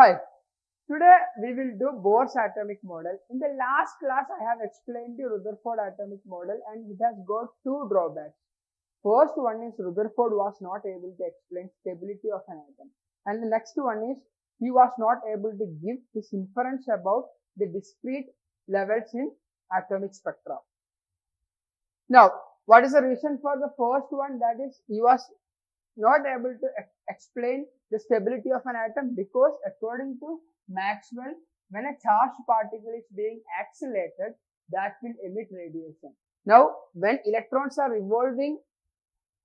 Hi, today we will do Bohr's atomic model. In the last class, I have explained the Rutherford atomic model and it has got two drawbacks. First one is Rutherford was not able to explain stability of an atom. And the next one is he was not able to give his inference about the discrete levels in atomic spectra. Now, what is the reason for the first one? That is, he was not able to explain the stability of an atom because according to Maxwell, when a charged particle is being accelerated, that will emit radiation. Now, when electrons are revolving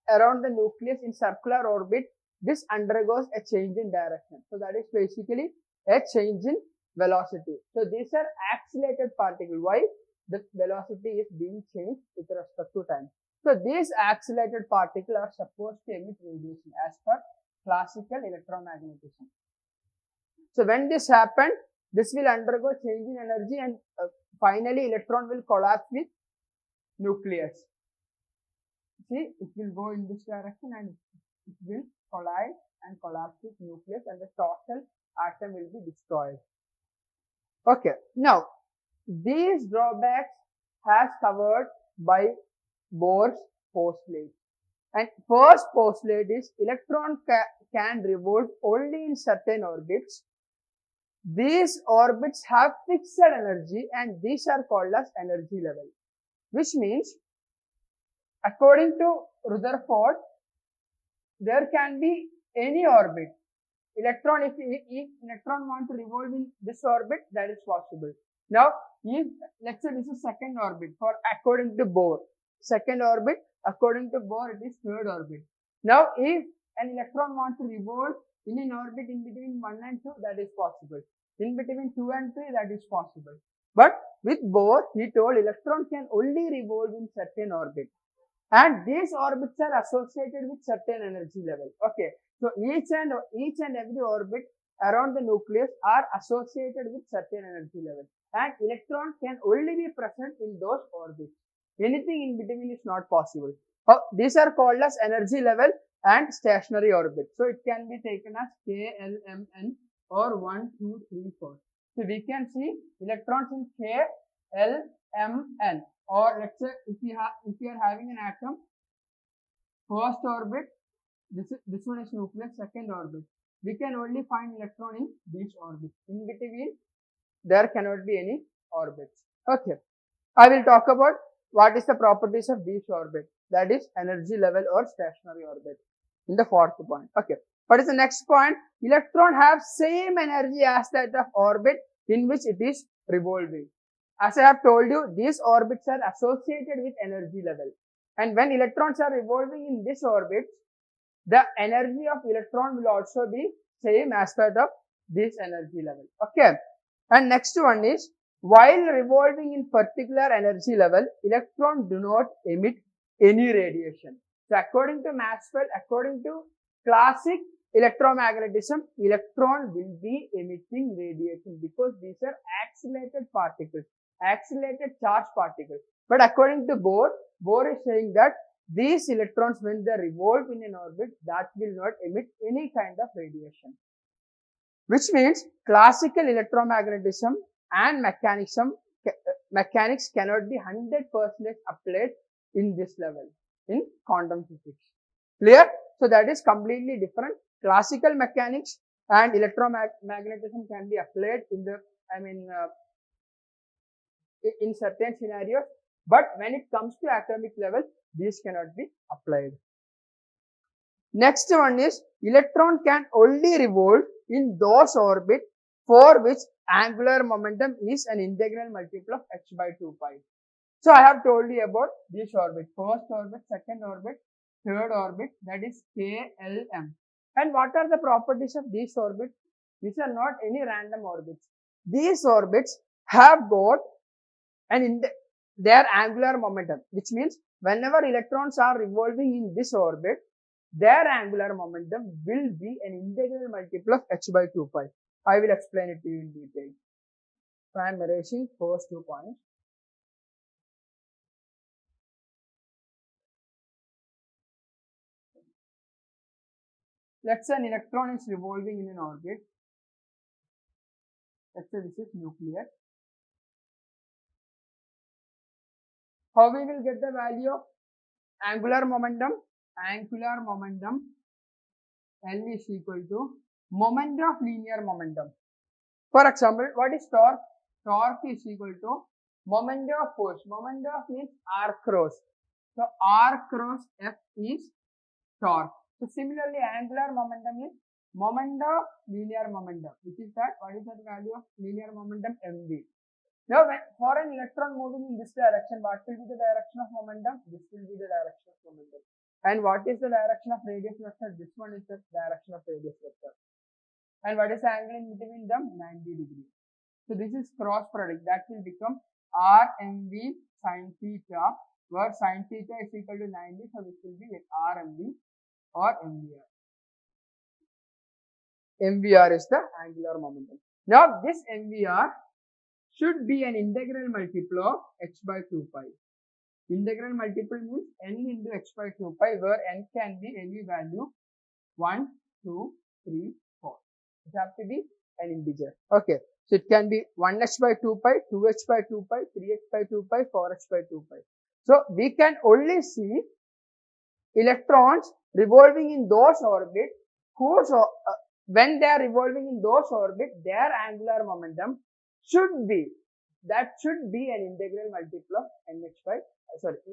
around the nucleus in circular orbit, this undergoes a change in direction. So that is basically a change in velocity. So these are accelerated particles. Why? The velocity is being changed with respect to time. So these accelerated particles are supposed to emit radiation as per classical electromagnetism. So when this happens, this will undergo change in energy and finally electron will collapse with nucleus. See, it will go in this direction and it will collide and collapse with nucleus and the total atom will be destroyed. Okay, now these drawbacks has covered by Bohr's postulate. And first postulate is electron can revolve only in certain orbits. These orbits have fixed energy and these are called as energy level, which means according to Rutherford, there can be any orbit. Electron, if electron want to revolve in this orbit, that is possible. Now, if let's say this is second orbit for according to Bohr. Second orbit, according to Bohr, it is third orbit. Now, if an electron wants to revolve in an orbit in between 1 and 2, that is possible. In between 2 and 3, that is possible. But with Bohr, he told electron can only revolve in certain orbit. And these orbits are associated with certain energy level. Okay. So each and every orbit around the nucleus are associated with certain energy level. And electron can only be present in those orbits. Anything in between is not possible. These are called as energy level and stationary orbit. So it can be taken as K, L, M, N or 1, 2, 3, 4. So we can see electrons in K, L, M, N. Or let's say if you are having an atom, first orbit, this one is nucleus, second orbit. We can only find electron in these orbits. In between, there cannot be any orbits. Okay. I will talk about what is the properties of these orbits, that is energy level or stationary orbit in the fourth point. Okay. What is the next point? Electron have same energy as that of orbit in which it is revolving. As I have told you, these orbits are associated with energy level. And when electrons are revolving in this orbit, the energy of electron will also be same as that of this energy level. Okay. And next one is, while revolving in particular energy level, electrons do not emit any radiation. So according to Maxwell, according to classic electromagnetism, electron will be emitting radiation because these are accelerated particles, accelerated charged particles. But according to Bohr is saying that these electrons, when they revolve in an orbit, that will not emit any kind of radiation. Which means classical electromagnetism and mechanics cannot be 100% applied in this level in quantum physics. Clear? So that is completely different. Classical mechanics and electromagnetism can be applied in the, in certain scenarios. But when it comes to atomic level, these cannot be applied. Next one is, electron can only revolve in those orbits for which angular momentum is an integral multiple of h by 2 pi. So I have told you about this orbit, first orbit, second orbit, third orbit, that is K, L, M. And what are the properties of these orbits? These are not any random orbits. These orbits have got their angular momentum, which means whenever electrons are revolving in this orbit, their angular momentum will be an integral multiple of h by 2 pi. I will explain it to you in detail. So I am erasing first 2 points. Let's say an electron is revolving in an orbit. Let's say this is nuclear. How we will get the value of angular momentum? Angular momentum L is equal to moment of linear momentum. For example, what is torque? Torque is equal to moment of force. Moment of means R cross. So R cross F is torque. So similarly, angular momentum is moment of linear momentum, which is that, what is that value of linear momentum? mv. Now, for an electron moving in this direction, what will be the direction of momentum? This will be the direction of momentum. And what is the direction of radius vector? This one is the direction of radius vector. And what is the angle in between them? 90 degrees. So this is cross product. That will become RMV sin theta, where sin theta is equal to 90. So this will be like RMV or MVR. MVR is the angular momentum. Now this MVR should be an integral multiple of h by 2 pi. Integral multiple means n into h by 2 pi, where n can be any value 1, 2, 3, 4. It has to be an integer. Okay. So it can be 1h by 2 pi, 2h by 2 pi, 3h by 2 pi, 4h by 2 pi. So we can only see electrons revolving in those orbits whose when they are revolving in those orbits, their angular momentum should be an integral multiple of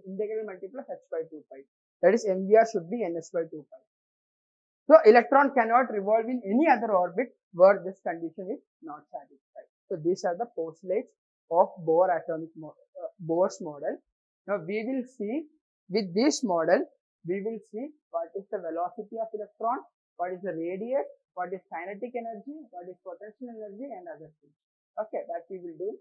integral multiple of h by 2 pi. That is, MVR should be nh by 2 pi. So electron cannot revolve in any other orbit where this condition is not satisfied. So these are the postulates of Bohr's model. Now we will see with this model, we will see what is the velocity of electron, what is the radius, what is kinetic energy, what is potential energy, and other things. Okay, that we will do